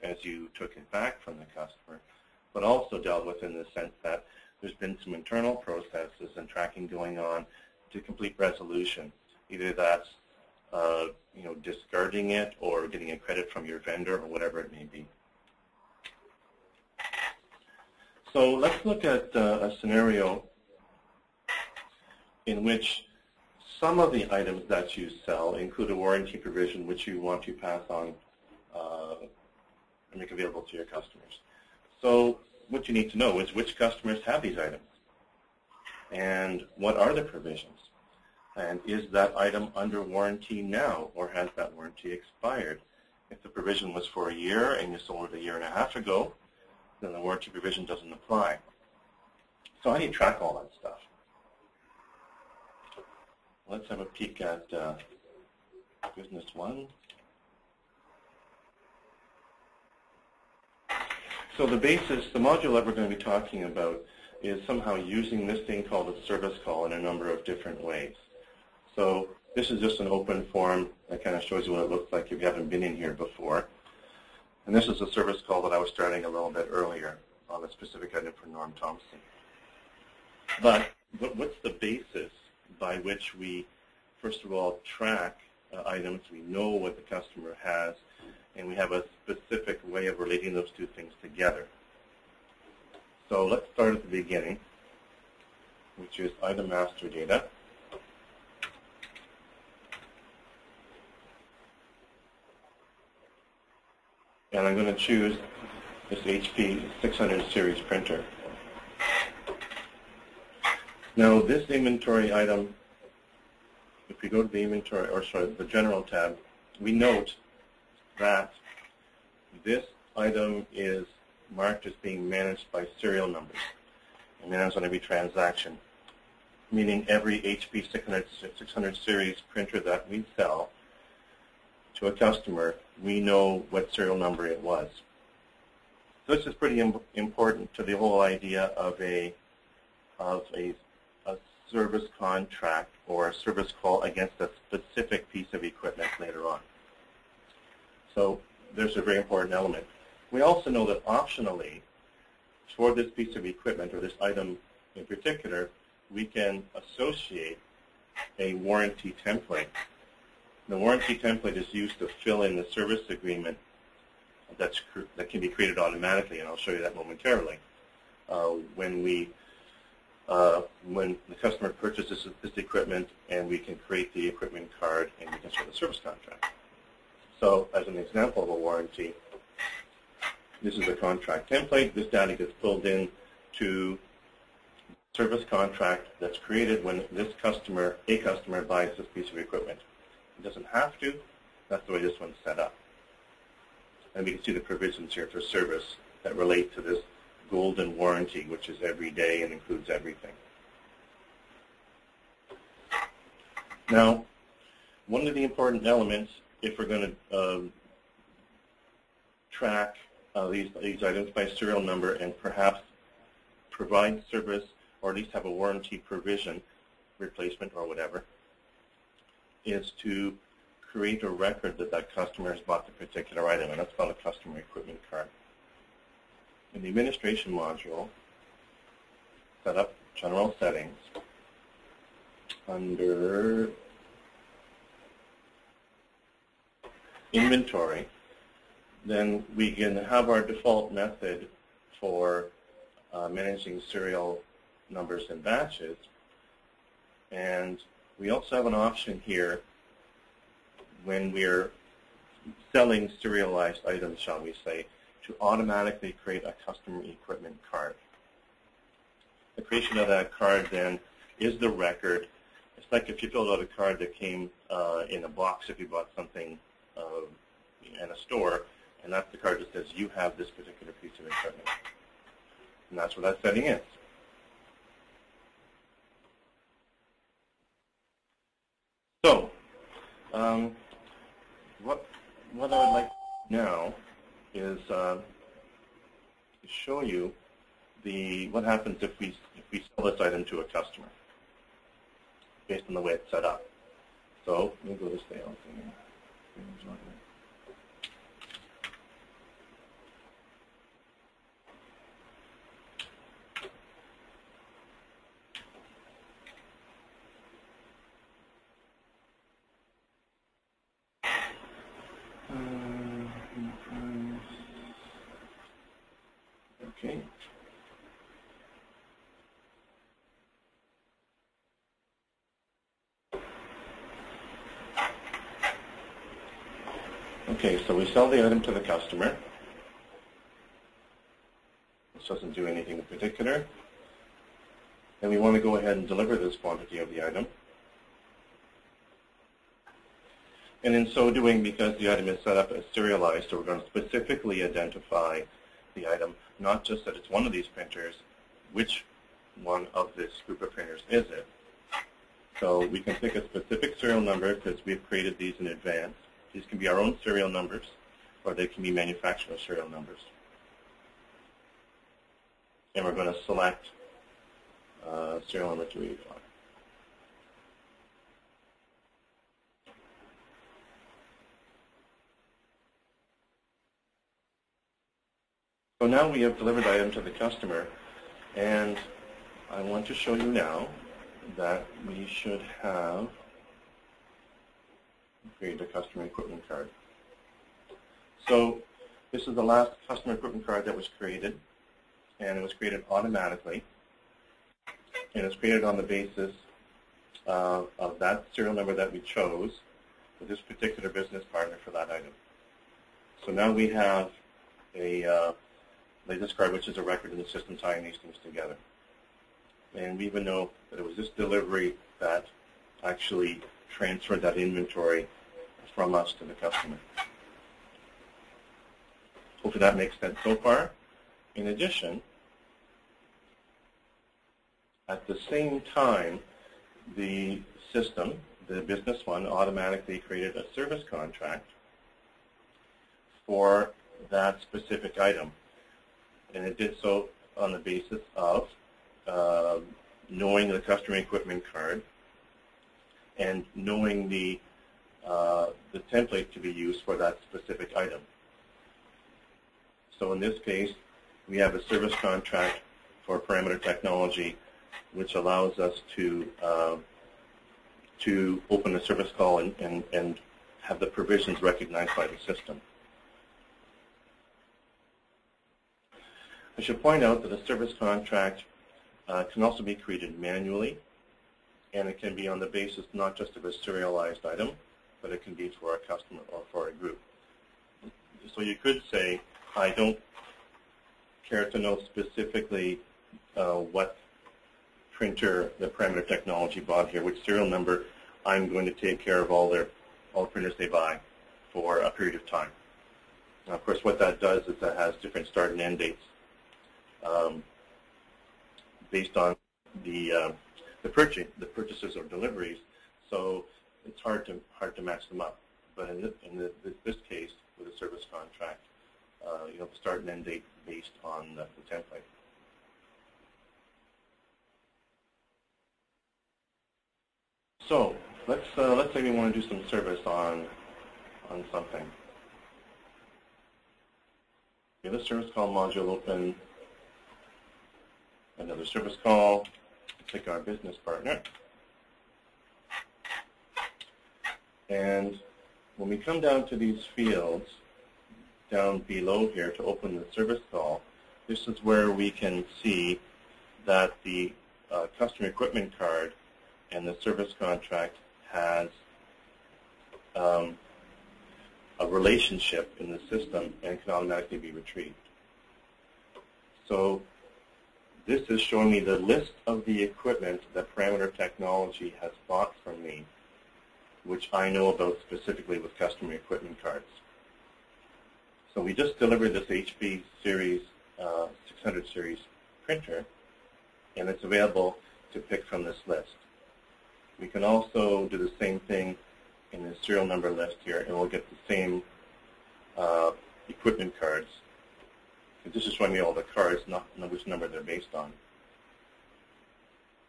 as you took it back from the customer, but also dealt with in the sense that there's been some internal processes and tracking going on to complete resolution. Either that's discarding it or getting a credit from your vendor or whatever it may be. So let's look at a scenario in which some of the items that you sell include a warranty provision which you want to pass on and make available to your customers. So what you need to know is which customers have these items and what are the provisions. And is that item under warranty now, or has that warranty expired? If the provision was for a year and you sold it a year and a half ago, then the warranty provision doesn't apply. So how do you track all that stuff? Let's have a peek at Business One. So the basis, the module that we're going to be talking about is somehow using this thing called a service call in a number of different ways. So this is just an open form that kind of shows you what it looks like if you haven't been in here before. And this is a service call that I was starting a little bit earlier on a specific item for Norm Thompson. But what's the basis by which we, first of all, track items? We know what the customer has, and we have a specific way of relating those two things together. So let's start at the beginning, which is item master data. And I'm going to choose this HP 600 series printer. Now this inventory item, if we go to the inventory, or sorry, the general tab, we note that this item is marked as being managed by serial numbers and managed on every transaction, meaning every HP 600 series printer that we sell to a customer, we know what serial number it was. So this is pretty important to the whole idea of a service contract or a service call against a specific piece of equipment later on. So there's a very important element. We also know that optionally, for this piece of equipment or this item in particular, we can associate a warranty template. The warranty template is used to fill in the service agreement that can be created automatically, and I'll show you that momentarily. When the customer purchases this equipment, and we can create the equipment card and we can start the service contract. So as an example of a warranty, this is a contract template. This data gets pulled in to service contract that's created when a customer buys this piece of equipment. It doesn't have to. That's the way this one's set up. And we can see the provisions here for service that relate to this golden warranty, which is every day and includes everything. Now, one of the important elements, if we're going to track these items by serial number and perhaps provide service or at least have a warranty provision, replacement or whatever, is to create a record that that customer has bought the particular item, and that's called a customer equipment card. In the administration module, set up general settings. Under inventory, then we can have our default method for managing serial numbers and batches. And we also have an option here when we're selling serialized items, shall we say, to automatically create a customer equipment card. The creation of that card then is the record. It's like if you filled out a card that came in a box if you bought something in a store, and that's the card that says you have this particular piece of equipment. And that's what that setting is. So, what I would like now is to show you what happens if we sell this item to a customer based on the way it's set up. So let me go to sales. Okay, so we sell the item to the customer. This doesn't do anything in particular. And we want to go ahead and deliver this quantity of the item. And in so doing, because the item is set up as serialized, so we're going to specifically identify the item, not just that it's one of these printers, which one of this group of printers is it. So we can pick a specific serial number because we've created these in advance. These can be our own serial numbers, or they can be manufacturer serial numbers. And we're going to select serial number 285. So now we have delivered the item to the customer, and I want to show you now that we should have created a customer equipment card. So this is the last customer equipment card that was created, and it was created automatically, and it's created on the basis of that serial number that we chose with this particular business partner for that item. So now we have a business card, which is a record in the system tying these things together. And we even know that it was this delivery that actually transferred that inventory from us to the customer. Hopefully that makes sense so far. In addition, at the same time, the system, the Business One, automatically created a service contract for that specific item. And it did so on the basis of knowing the customer equipment card and knowing the template to be used for that specific item. So in this case, we have a service contract for parameter technology, which allows us to open a service call and have the provisions recognized by the system. I should point out that a service contract can also be created manually, and it can be on the basis not just of a serialized item, but it can be for a customer or for a group. So you could say, I don't care to know specifically what printer the parameter technology bought here, which serial number. I'm going to take care of all printers they buy for a period of time. Now, of course, what that does is that has different start and end dates based on the purchases or deliveries. So it's hard to match them up. But in this case, with a service contract, the start and end date based on the template. So let's say we want to do some service on something. We have a service call module open, another service call, click our business partner. And when we come down to these fields, down below here to open the service call, this is where we can see that the customer equipment card and the service contract has a relationship in the system and can automatically be retrieved. So this is showing me the list of the equipment that Parameter Technology has bought from me, which I know about specifically with customer equipment cards. So we just delivered this HP series 600 series printer, and it's available to pick from this list. We can also do the same thing in the serial number list here, and we'll get the same equipment cards. So this is showing me all the cards, not which number they're based on.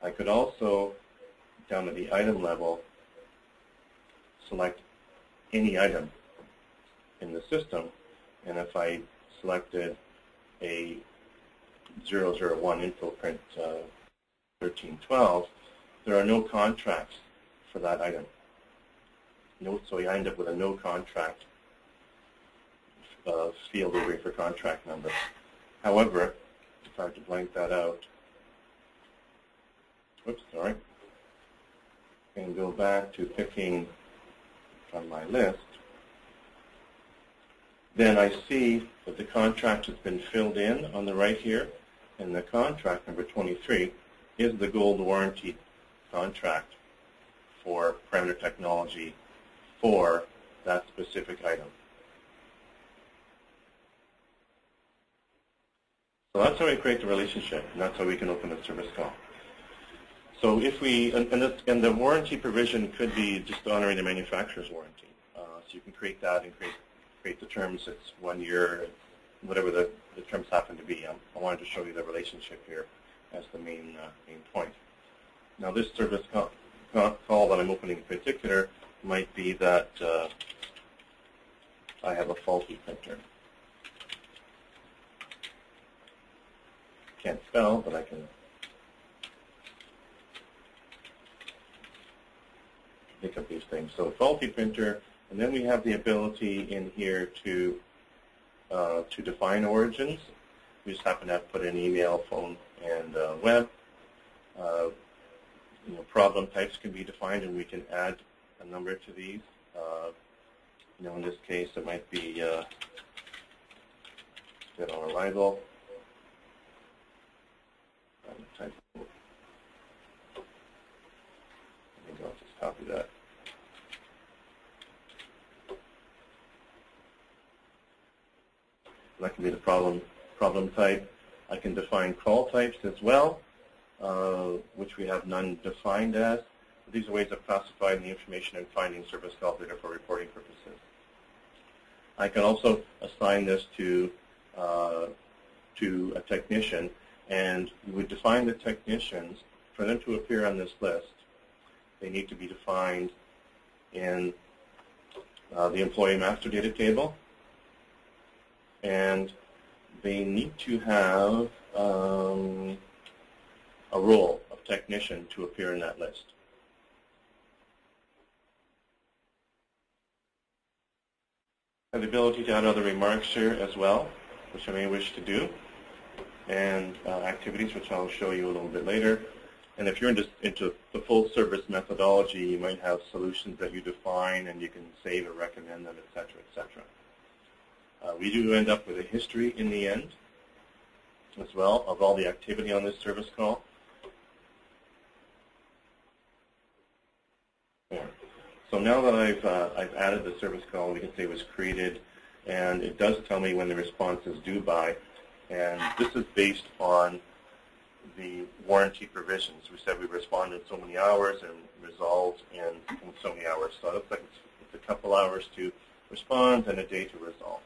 I could also, down at the item level, select any item in the system, and if I selected a 001 info print 1312, there are no contracts for that item. So I end up with a no contract field over here for contract number. However, if I were to blank that out, and go back to picking from my list, then I see that the contract has been filled in on the right here, and the contract number 23 is the gold warranty contract for Parameter Technology for that specific item. So that's how we create the relationship, and that's how we can open a service call. So if we, and the warranty provision could be just honoring the manufacturer's warranty. So you can create that and create the terms. It's 1 year, whatever the terms happen to be. I wanted to show you the relationship here as the main point. Now this service call that I'm opening in particular might be that I have a faulty printer. Can't spell, but I can pick up these things. So faulty printer, and then we have the ability in here to define origins. We just happen to have put in email, phone, and web. Problem types can be defined, and we can add a number to these. In this case, it might be dead on arrival. I'll just copy that. That can be the problem type. I can define call types as well, which we have none defined as. These are ways of classifying the information and finding service call data for reporting purposes. I can also assign this to a technician, and we would define the technicians. For them to appear on this list, they need to be defined in the employee master data table, and they need to have a role of technician to appear in that list. I have the ability to add other remarks here as well, which I may wish to do, and activities, which I'll show you a little bit later. And if you're into the full service methodology, you might have solutions that you define, and you can save or recommend them, et cetera, et cetera. We do end up with a history in the end as well of all the activity on this service call. There. So now that I've added the service call, we can say it was created, and it does tell me when the response is due by, and this is based on the warranty provisions. We said we respond in so many hours and resolved in so many hours. So it looks like it's a couple hours to respond and a day to resolve.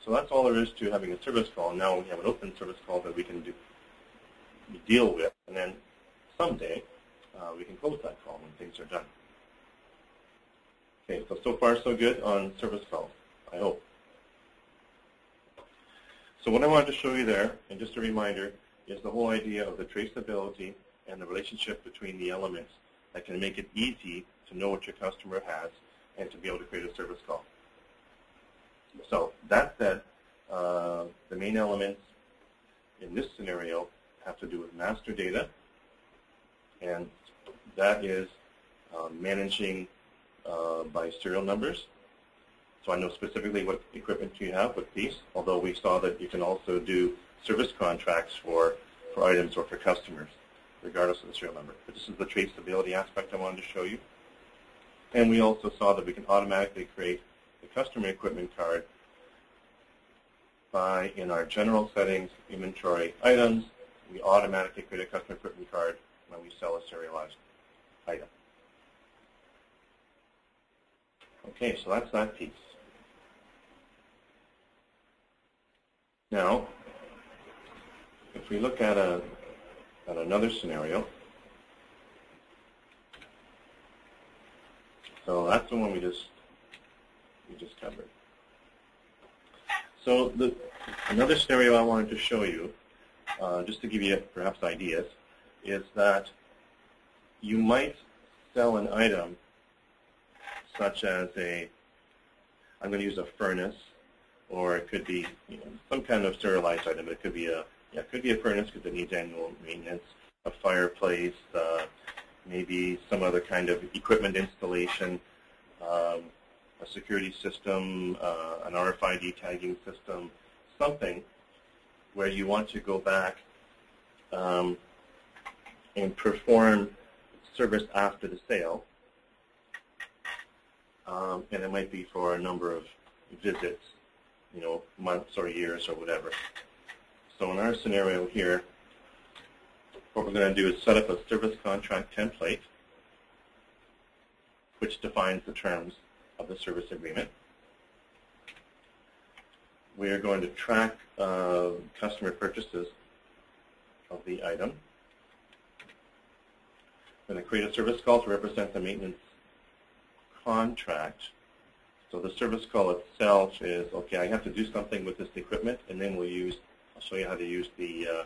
So that's all there is to having a service call. Now we have an open service call that we can deal with, and then someday we can close that call when things are done. Okay, so far so good on service calls, I hope. So what I wanted to show you there, and just a reminder, is the whole idea of the traceability and the relationship between the elements that can make it easy to know what your customer has and to be able to create a service call. So that said, the main elements in this scenario have to do with master data, and that is managing by serial numbers. So I know specifically what equipment you have, what piece, although we saw that you can also do service contracts for items or for customers, regardless of the serial number. But this is the traceability aspect I wanted to show you. And we also saw that we can automatically create the customer equipment card by, in our general settings, inventory items, we automatically create a customer equipment card when we sell a serialized item. Okay, so that's that piece. Now, if we look at another scenario, so that's the one we just covered. So another scenario I wanted to show you, just to give you perhaps ideas, is that you might sell an item such as I'm going to use a furnace, or it could be some kind of serialized item. It could be a furnace because it needs annual maintenance, a fireplace, maybe some other kind of equipment installation, a security system, an RFID tagging system, something where you want to go back and perform service after the sale, and it might be for a number of visits, months or years or whatever. So in our scenario here, what we're going to do is set up a service contract template which defines the terms of the service agreement. We are going to track customer purchases of the item. We're going to create a service call to represent the maintenance contract. So the service call itself is, okay, I have to do something with this equipment, and then I'll show you how to use the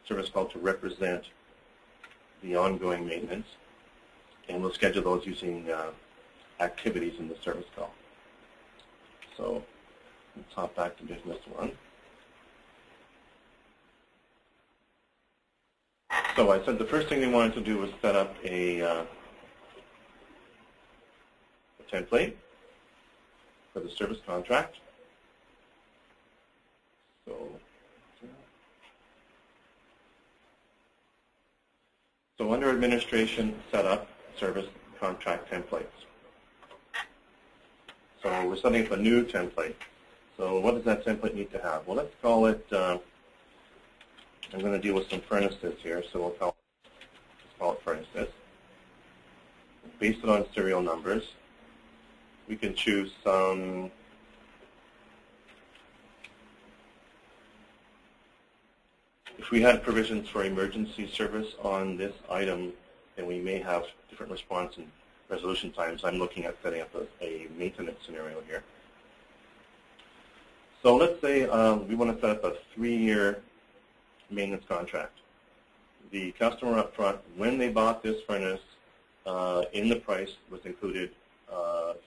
service call to represent the ongoing maintenance. And we'll schedule those using activities in the service call. So let's hop back to Business One. So I said the first thing we wanted to do was set up a template for the service contract. So under Administration, set up service contract templates. So we're setting up a new template. So what does that template need to have? Well, let's call it, I'm going to deal with some furnaces here, so let's call it furnaces. Base it on serial numbers. We can choose some if we had provisions for emergency service on this item, then we may have different response and resolution times. I'm looking at setting up a maintenance scenario here. So let's say we want to set up a 3-year maintenance contract. The customer up front, when they bought this furnace, in the price was included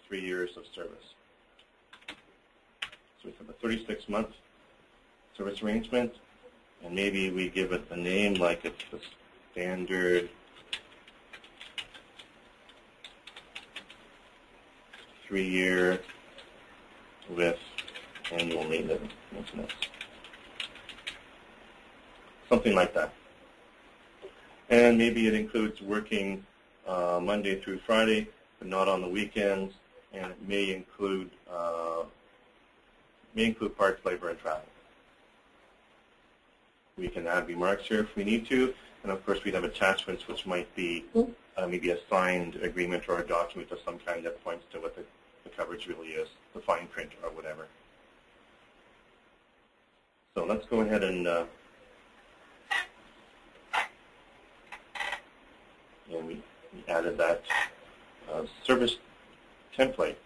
3 years of service. So we have a 36-month service arrangement, and maybe we give it a name like it's the standard 3-year with annual maintenance. Something like that. And maybe it includes working Monday through Friday, but not on the weekends, and it may include parts, labor, and travel. We can add remarks here if we need to, and of course we have attachments which might be maybe a signed agreement or a document of some kind that points to what the coverage really is, the fine print or whatever. So let's go ahead and we added that service template.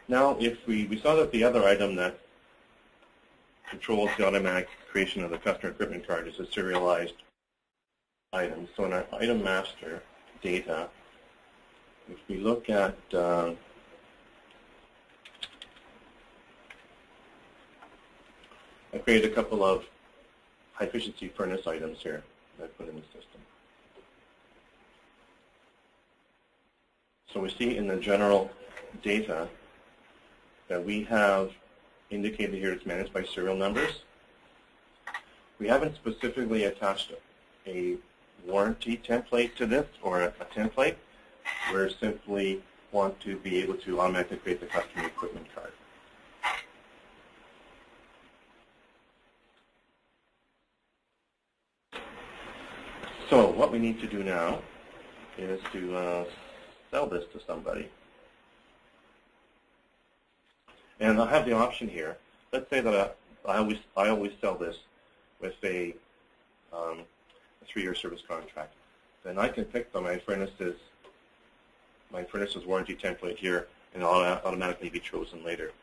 Now, if we saw that the other item that controls the automatic creation of the customer equipment card is a serialized item. So in our item master data, if we look at I created a couple of high-efficiency furnace items here that I put in the system. So we see in the general data that we have indicated here it's managed by serial numbers. We haven't specifically attached a warranty template to this or a template. We simply want to be able to automatically create the customer equipment card. So what we need to do now is to sell this to somebody. And I have the option here. Let's say that I always sell this with a 3-year service contract. Then I can pick my furnace's warranty template here, and it'll automatically be chosen later.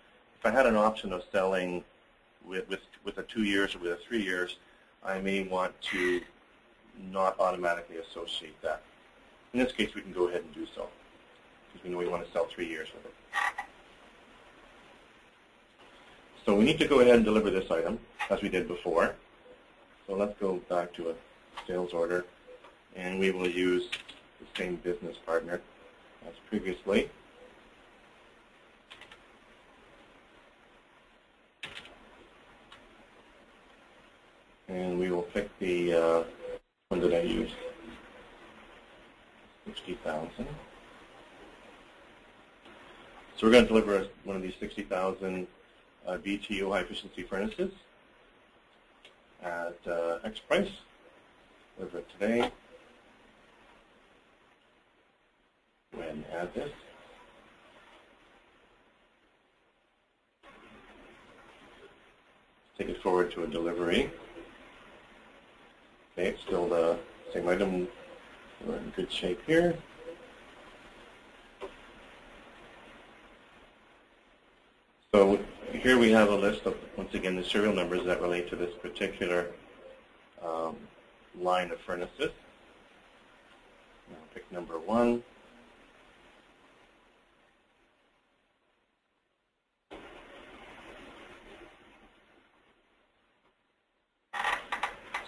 If I had an option of selling with a 2 years or with a 3 years, I may want to not automatically associate that. In this case, we can go ahead and do so, because we know we want to sell 3 years with it. So we need to go ahead and deliver this item, as we did before. So let's go back to a sales order, and we will use the same business partner as previously. And we will pick the, one that I used, 60,000. So we're going to deliver one of these 60,000 BTU high-efficiency furnaces at X price. Deliver it today. Go ahead and add this. Take it forward to a delivery. Okay, it's still the same item. We're in good shape here. So here we have a list of, once again, the serial numbers that relate to this particular line of furnaces. Now pick number 1.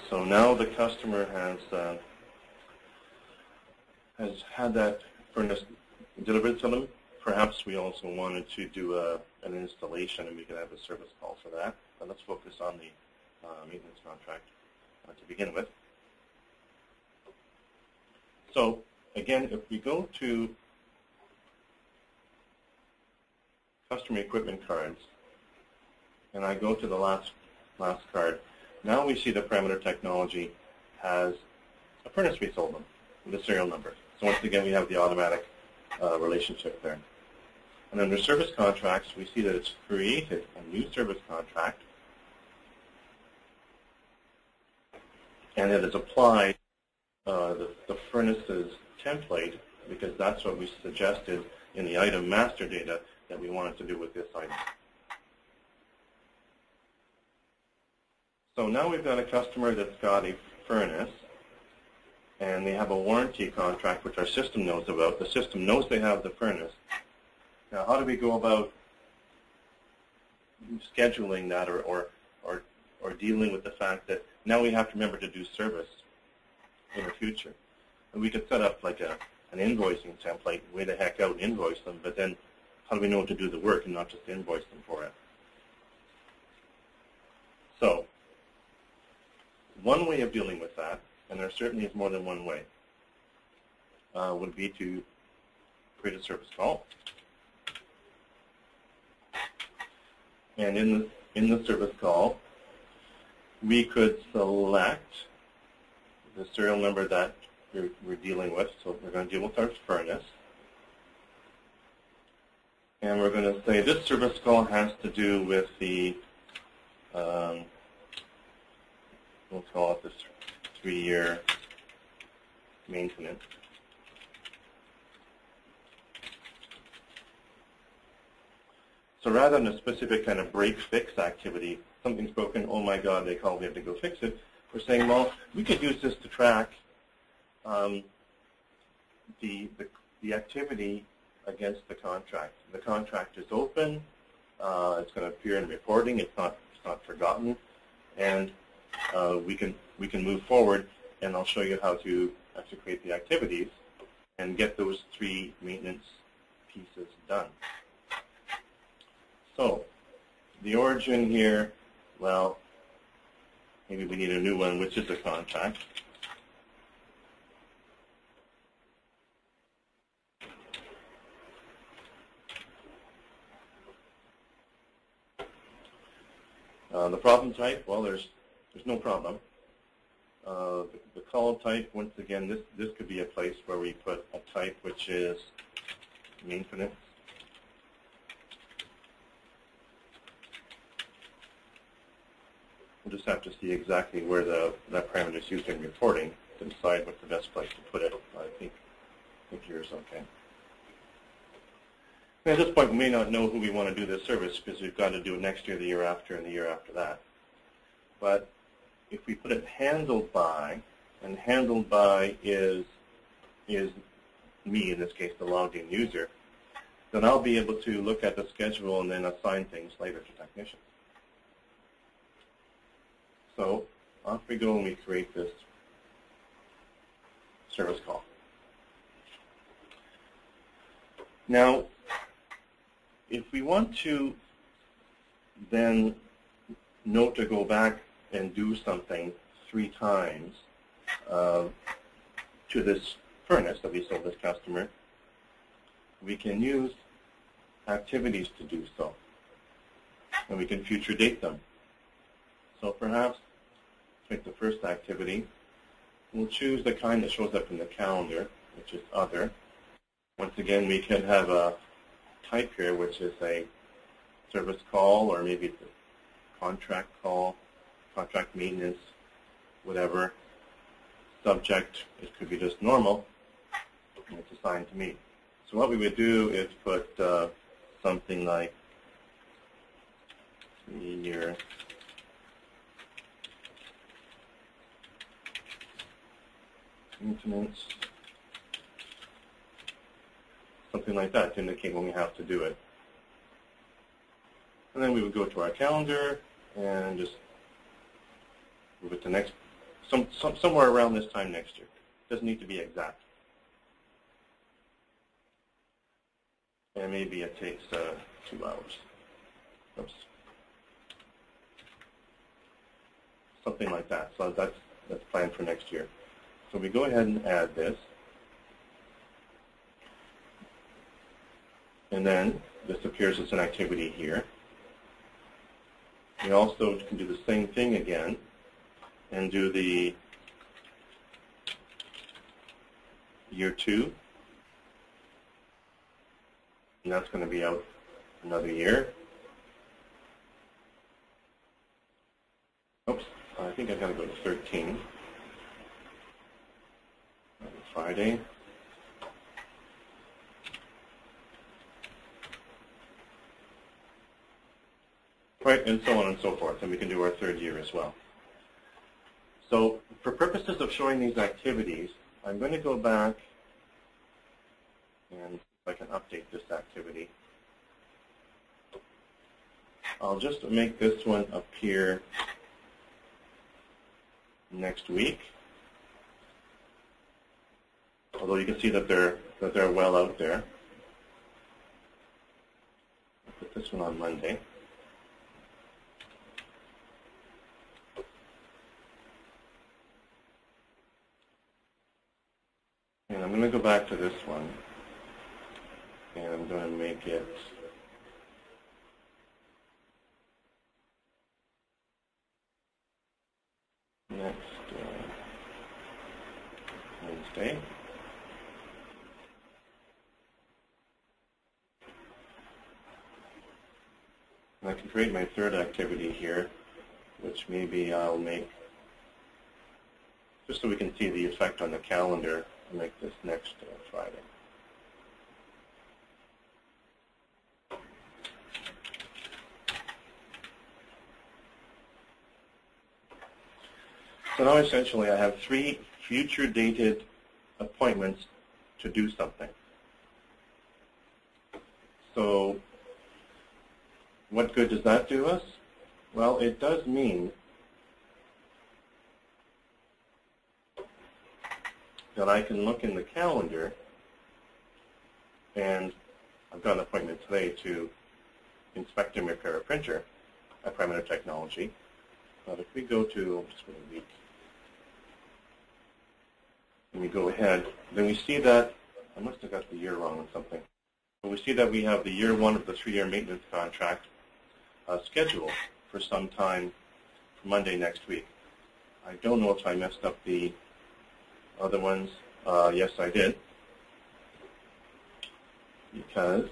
So now the customer has had that furnace delivered to them. Perhaps we also wanted to do an installation, and we could have a service call for that. But let's focus on the maintenance contract to begin with. So again, if we go to customer equipment cards, and I go to the last card, now we see the parameter technology has a furnace we sold them with a serial number. So once again, we have the automatic relationship there. And under service contracts, we see that it's created a new service contract, and it is applied the furnace's template, because that's what we suggested in the item master data that we wanted to do with this item. So now we've got a customer that's got a furnace, and they have a warranty contract, which our system knows about. The system knows they have the furnace. Now, how do we go about scheduling that or dealing with the fact that now we have to remember to do service in the future? And we could set up like an invoicing template, way the heck out and invoice them, but then how do we know to do the work and not just invoice them for it? So one way of dealing with that, and there certainly is more than one way, would be to create a service call. And in the service call, we could select the serial number that we're dealing with. So we're going to deal with our furnace. And we're going to say this service call has to do with the, we'll call it this 3-year maintenance. So rather than a specific kind of break-fix activity, something's broken, oh my God, they called, we have to go fix it, we're saying, well, we could use this to track the activity against the contract. The contract is open, it's going to appear in reporting, it's not forgotten, and we can move forward, and I'll show you how to actually create the activities and get those 3 maintenance pieces done. So the origin here, well, maybe we need a new one, which is a contract. The problem type, well, there's no problem. The call type, once again, this could be a place where we put a type which is maintenance. We'll just have to see exactly where that parameter is used in reporting to decide what's the best place to put it. I think here is okay. And at this point, we may not know who we want to do this service because we've got to do it next year, the year after, and the year after that. But if we put it handled by, and handled by is me, in this case, the logged-in user, then I'll be able to look at the schedule and then assign things later to technicians. So off we go and we create this service call. Now, if we want to then note to go back and do something 3 times to this furnace that we sold this customer, we can use activities to do so, and we can future date them. So perhaps let's make the first activity. We'll choose the kind that shows up in the calendar, which is other. Once again, we can have a type here, which is a service call, or maybe it's a contract call, contract maintenance, whatever. Subject, it could be just normal, and it's assigned to me. So what we would do is put something like year maintenance, something like that to indicate when we have to do it. And then we would go to our calendar and just move it to next, somewhere around this time next year. Doesn't need to be exact. And maybe it takes 2 hours. Oops. Something like that. So that's planned for next year. So we go ahead and add this. And then this appears as an activity here. We also can do the same thing again and do the year 2. And that's going to be out another year. Oops, I think I've got to go to 13. Friday. Right, and so on and so forth. And we can do our 3rd year as well. So for purposes of showing these activities, I'm going to go back and see if I can update this activity. I'll just make this one appear next week. Although you can see that they're well out there. I'll put this one on Monday. And I'm going to go back to this one, and I'm going to make it next Wednesday. And I can create my 3rd activity here, which maybe I'll make, just so we can see the effect on the calendar, I'll make this next Friday. So now essentially I have 3 future dated appointments to do something. So what good does that do us? Well, it does mean that I can look in the calendar, and I've got an appointment today to inspect and repair a printer at Perimeter Technology. But if we go to, just for a week, and we go ahead, then we see that, I must have got the year wrong on something, but we see that we have the year 1 of the 3-year maintenance contract scheduled for some time for Monday next week. I don't know if I messed up the other ones. Yes, I did, because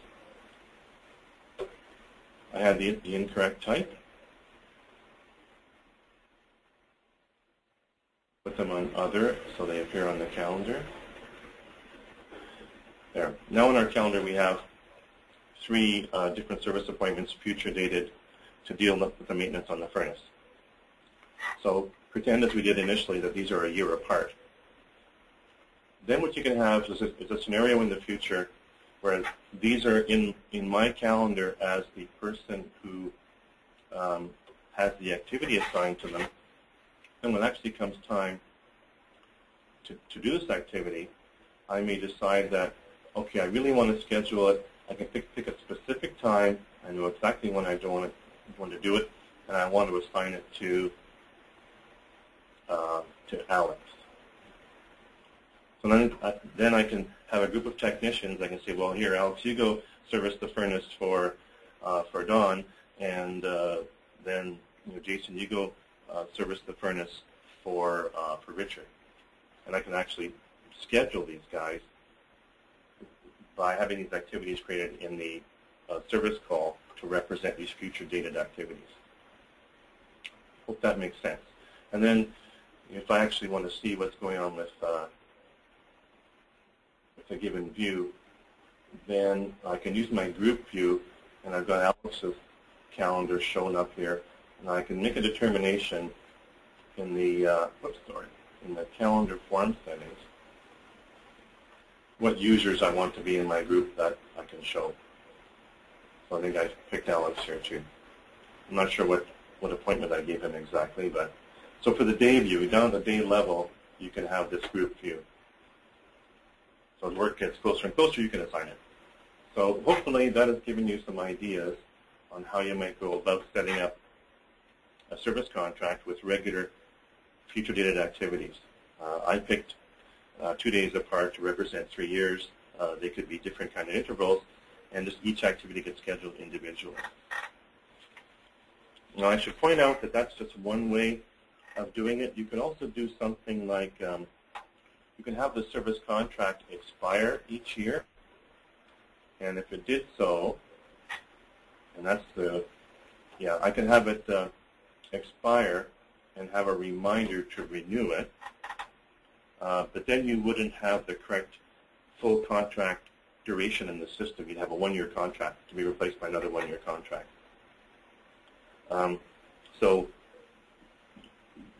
I had the incorrect type. Put them on other so they appear on the calendar. There. Now in our calendar we have 3 different service appointments future dated to deal with the maintenance on the furnace. So pretend, as we did initially, that these are a year apart. Then what you can have is a scenario in the future where these are in my calendar as the person who has the activity assigned to them. And when it actually comes time to do this activity, I may decide that, okay, I really want to schedule it. I can pick a specific time. I know exactly when I want to do it, and I want to assign it to to Alex. So then I can have a group of technicians. I can say, well, here, Alex, you go service the furnace for Don, and then Jason, you go service the furnace for Richard. And I can actually schedule these guys by having these activities created in the service call to represent these future dated activities. Hope that makes sense. And then if I actually want to see what's going on with a given view, then I can use my group view, and I've got Alex's calendar shown up here, and I can make a determination in the in the calendar form settings what users I want to be in my group that I can show. So I think I picked Alex here too. I'm not sure what appointment I gave him exactly, but so for the day view, down at the day level, you can have this group view. So as work gets closer and closer, you can assign it. So hopefully that has given you some ideas on how you might go about setting up a service contract with regular future dated activities. I picked 2 days apart to represent 3 years. They could be different kind of intervals, and just each activity gets scheduled individually. Now I should point out that that's just one way of doing it. You can also do something like you can have the service contract expire each year, and if it did so, and that's I can have it expire and have a reminder to renew it, but then you wouldn't have the correct full contract duration in the system. You'd have a 1-year contract to be replaced by another 1-year contract.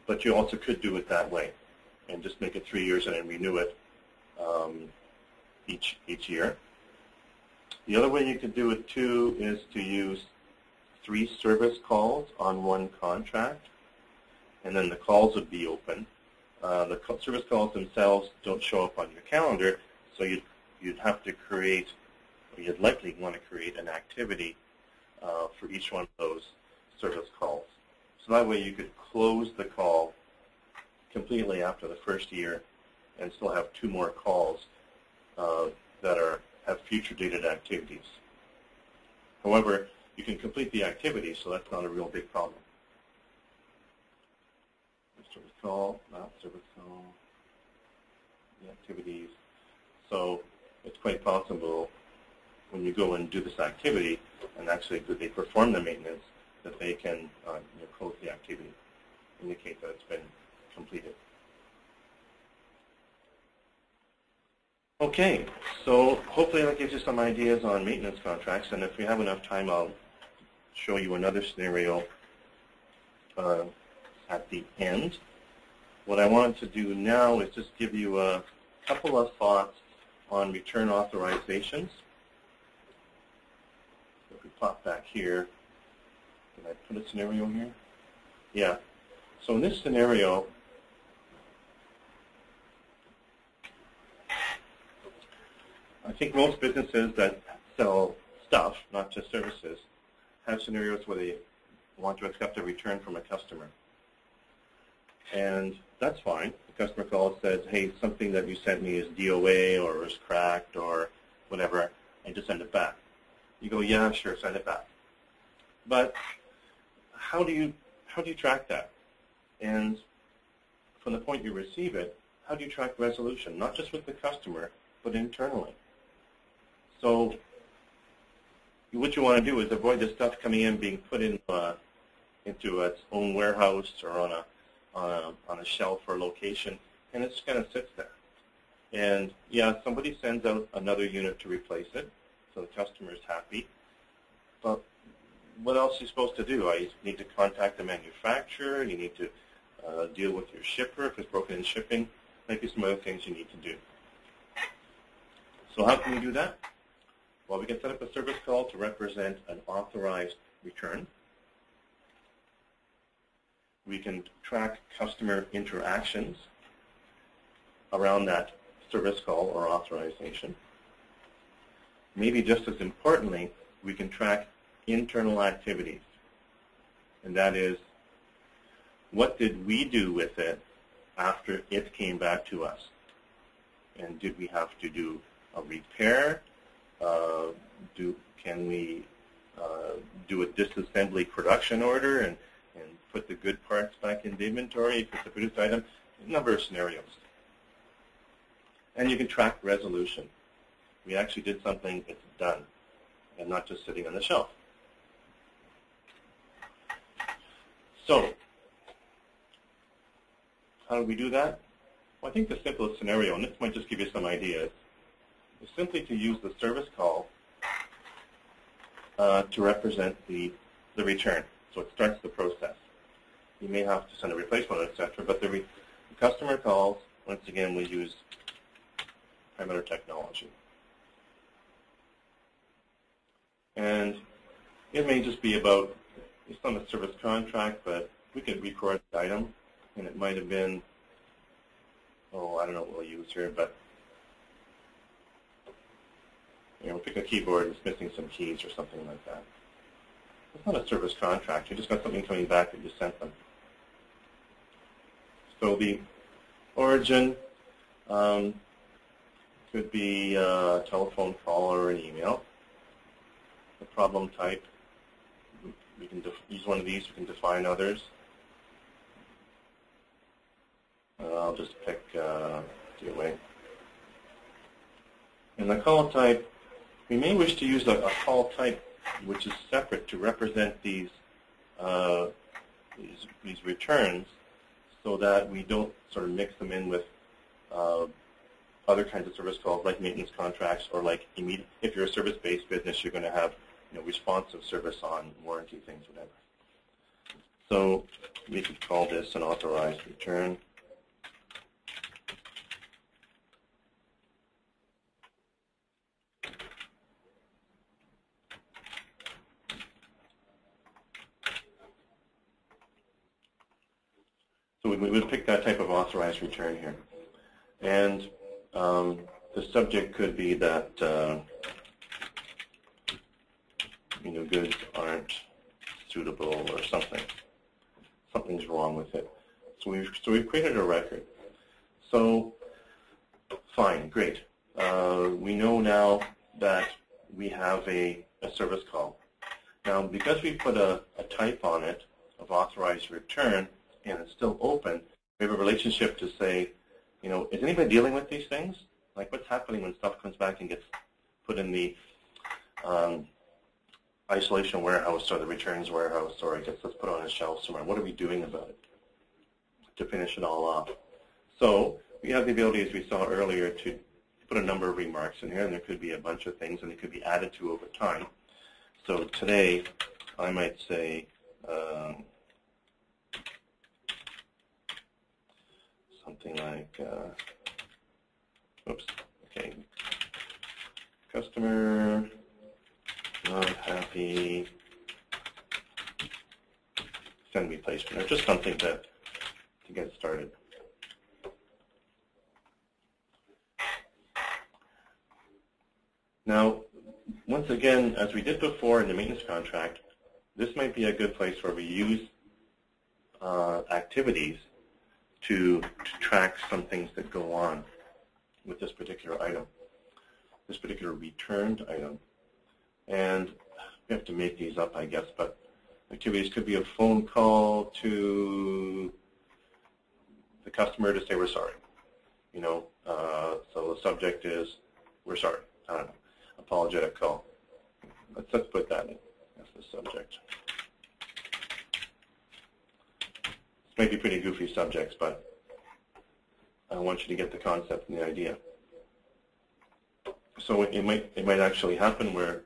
But you also could do it that way and just make it 3 years and then renew it each year. The other way you could do it too is to use 3 service calls on 1 contract, and then the calls would be open. The service calls themselves don't show up on your calendar, so you'd have to create, or you'd likely want to create an activity for each one of those service calls. So that way you could close the call completely after the first year and still have 2 more calls that have future dated activities. However, you can complete the activity, so that's not a real big problem. Service call, not service call, the activities. So it's quite possible when you go and do this activity and actually they perform the maintenance that they can close the activity, indicate that it's been completed. Okay, so hopefully that gives you some ideas on maintenance contracts, and if we have enough time, I'll show you another scenario at the end. What I wanted to do now is just give you a couple of thoughts on return authorizations. So if we pop back here, can I put a scenario here? Yeah. So in this scenario, I think most businesses that sell stuff, not just services, have scenarios where they want to accept a return from a customer. And that's fine. The customer calls, says, hey, something that you sent me is DOA or is cracked or whatever, and just send it back. You go, yeah, sure, send it back. But how do you track that? And from the point you receive it, how do you track resolution? Not just with the customer, but internally. So what you want to do is avoid the stuff coming in being put into its own warehouse or on a shelf or location, and it just kind of sits there. And yeah, somebody sends out another unit to replace it, so the customer is happy. But what else are you supposed to do? You need to contact the manufacturer. You need to deal with your shipper if it's broken in shipping. Maybe some other things you need to do. So how can we do that? Well, we can set up a service call to represent an authorized return. We can track customer interactions around that service call or authorization. Maybe just as importantly, we can track internal activities. And that is, what did we do with it after it came back to us. And did we have to do a repair? Can we do a disassembly production order and put the good parts back in the inventory if it's a produced item? A number of scenarios. And you can track resolution. We actually did something, it's done, and not just sitting on the shelf. So, how do we do that? Well, I think the simplest scenario, and this might just give you some ideas, is simply to use the service call to represent the return. So it starts the process. You may have to send a replacement, etc., but the customer calls, once again, we use perimeter technology. And it may just be about, it's not a service contract, but we could record the item, and it might have been, oh, I don't know what we'll use here, but we'll pick a keyboard and it's missing some keys or something like that. It's not a service contract. You just got something coming back that you sent them. So the origin could be a telephone call or an email. The problem type, we can use one of these. We can define others. I'll just pick away. And the call type, we may wish to use a call type which is separate to represent these returns, so that we don't sort of mix them in with other kinds of service calls like maintenance contracts, or like immediate. If you're a service-based business, you're going to have responsive service on warranty things, whatever. So we could call this an authorized return. So we would pick that type of authorized return here. And the subject could be that goods aren't suitable or something. Something's wrong with it. So we've created a record. So fine, great. We know now that we have a service call. Now, because we put a type on it of authorized return, and it's still open, we have a relationship to say, is anybody dealing with these things? Like, what's happening when stuff comes back and gets put in the isolation warehouse or the returns warehouse, or it gets put on a shelf somewhere? What are we doing about it to finish it all off? So we have the ability, as we saw earlier, to put a number of remarks in here, and there could be a bunch of things, and they could be added to over time. So today, I might say, something like, customer not happy, send replacement, or just something to get started. Now, once again, as we did before in the maintenance contract, this might be a good place where we use activities to track some things that go on with this particular item, this particular returned item. And we have to make these up, I guess, but activities could be a phone call to the customer to say we're sorry. So the subject is, we're sorry. I don't know, apologetic call. Let's put that in as the subject. This might be pretty goofy subjects, but I want you to get the concept and the idea. So it might actually happen where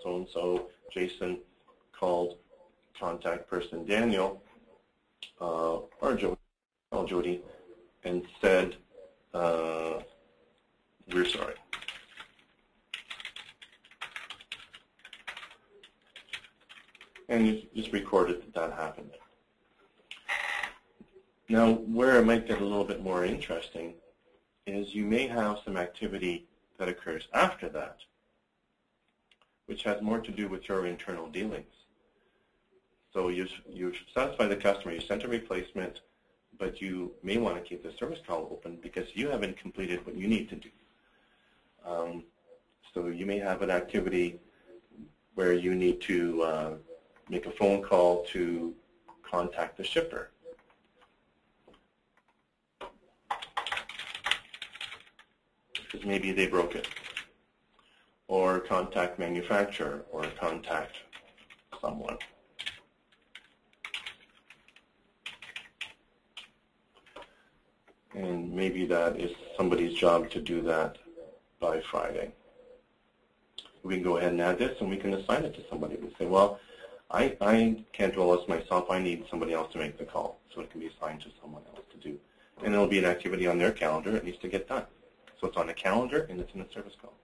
so-and-so, Jason, called contact person Daniel, or Jody, and said, we're sorry. And you just recorded that happened. Now, where it might get a little bit more interesting is you may have some activity that occurs after that, which has more to do with your internal dealings. So you've satisfied the customer, you sent a replacement, but you may want to keep the service call open because you haven't completed what you need to do. So you may have an activity where you need to make a phone call to contact the shipper. Because maybe they broke it. Or contact manufacturer, or contact someone. And maybe that is somebody's job to do that by Friday. We can go ahead and add this, and we can assign it to somebody. We say, well, I can't do all this myself. I need somebody else to make the call. So it can be assigned to someone else to do. And it'll be an activity on their calendar. It needs to get done. So it's on the calendar, and it's in the service call.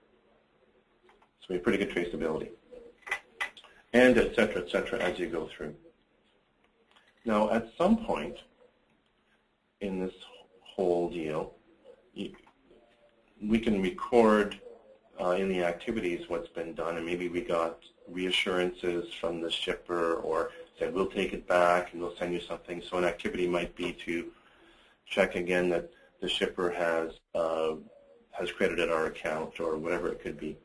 So we have pretty good traceability. And et cetera, as you go through. Now, at some point in this whole deal, we can record in the activities what's been done, and maybe we got reassurances from the shipper or said, we'll take it back and we'll send you something. So an activity might be to check again that the shipper has credited our account or whatever it could be.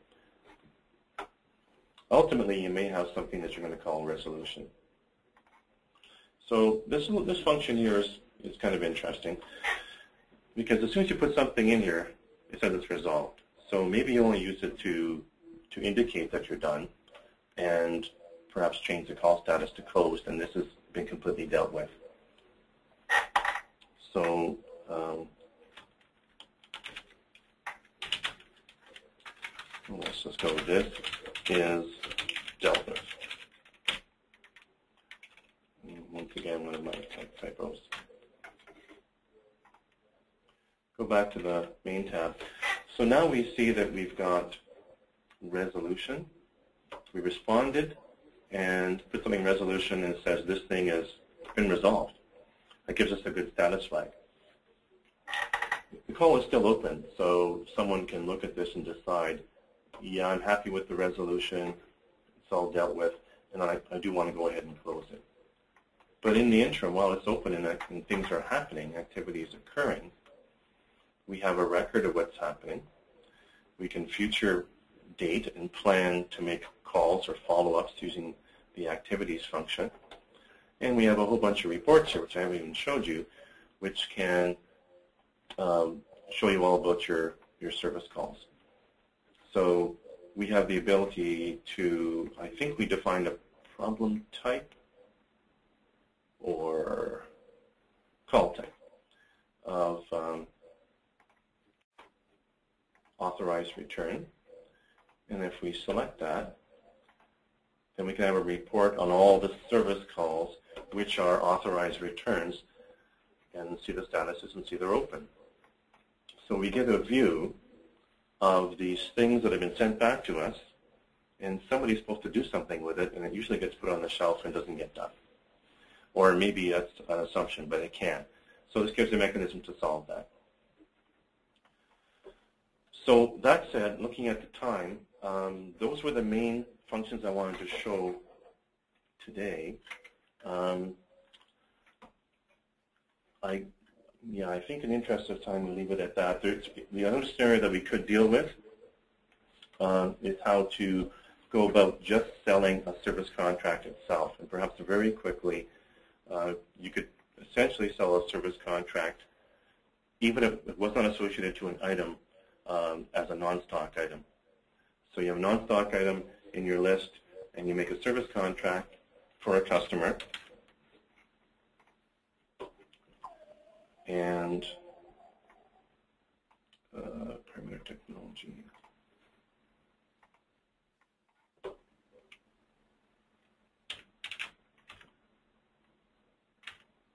Ultimately, you may have something that you're going to call resolution. So this function here is kind of interesting because as soon as you put something in here, it says it's resolved. So maybe you only use it to indicate that you're done and perhaps change the call status to closed, and this has been completely dealt with. So let's just go with this is dealt with. Once again, one of my typos. Go back to the main tab. So now we see that we've got resolution. We responded and put something in resolution and it says this thing has been resolved. That gives us a good status flag. The call is still open, so someone can look at this and decide, yeah, I'm happy with the resolution, it's all dealt with, and I do want to go ahead and close it. But in the interim, while it's open and things are happening, activities occurring, we have a record of what's happening. We can future date and plan to make calls or follow-ups using the activities function. And we have a whole bunch of reports here, which I haven't even showed you, which can show you all about your service calls. So we have the ability to, I think we defined a problem type or call type of authorized return. And if we select that, then we can have a report on all the service calls which are authorized returns and see the statuses and see they're open. So we get a view of these things that have been sent back to us, and somebody's supposed to do something with it, and it usually gets put on the shelf and doesn't get done. Or maybe that's an assumption, but it can. So this gives a mechanism to solve that. So that said, looking at the time, those were the main functions I wanted to show today. I think in the interest of time, we'll leave it at that. The other scenario that we could deal with is how to go about just selling a service contract itself. And perhaps very quickly, you could essentially sell a service contract even if it was not associated to an item as a non-stock item. So you have a non-stock item in your list, and you make a service contract for a customer. And perimeter technology.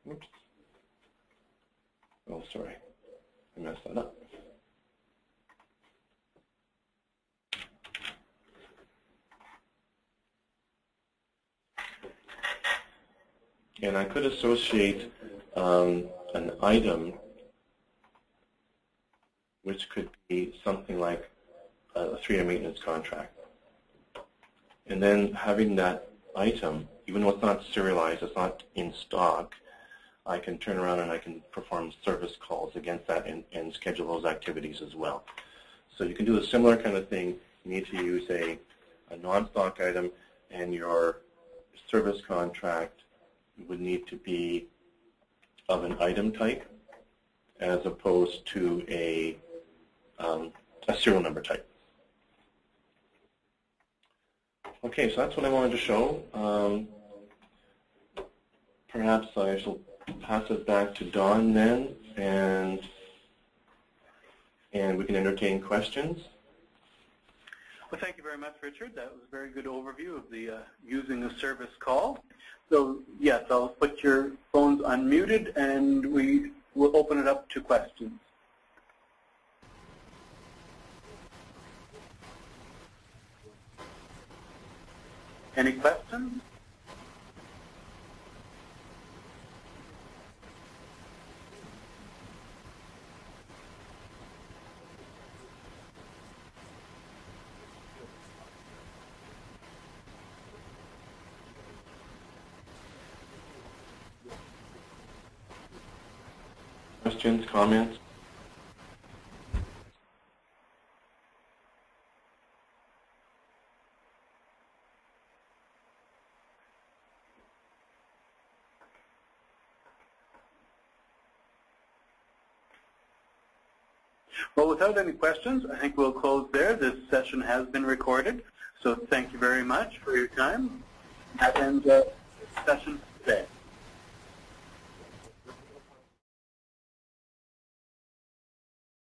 Oops. Oh, sorry. I messed that up. And I could associate an item which could be something like a 3-year maintenance contract. And then having that item, even though it's not serialized, it's not in stock, I can turn around and I can perform service calls against that and schedule those activities as well. So you can do a similar kind of thing. You need to use a non-stock item, and your service contract would need to be of an item type as opposed to a serial number type. Okay, so that's what I wanted to show. Perhaps I shall pass it back to Dawn then, and we can entertain questions. Well, thank you very much, Richard. That was a very good overview of the using a service call. So yes, I'll put your phones unmuted, and we will open it up to questions. Any questions? Questions, comments? Well, without any questions, I think we'll close there. This session has been recorded, so thank you very much for your time. And session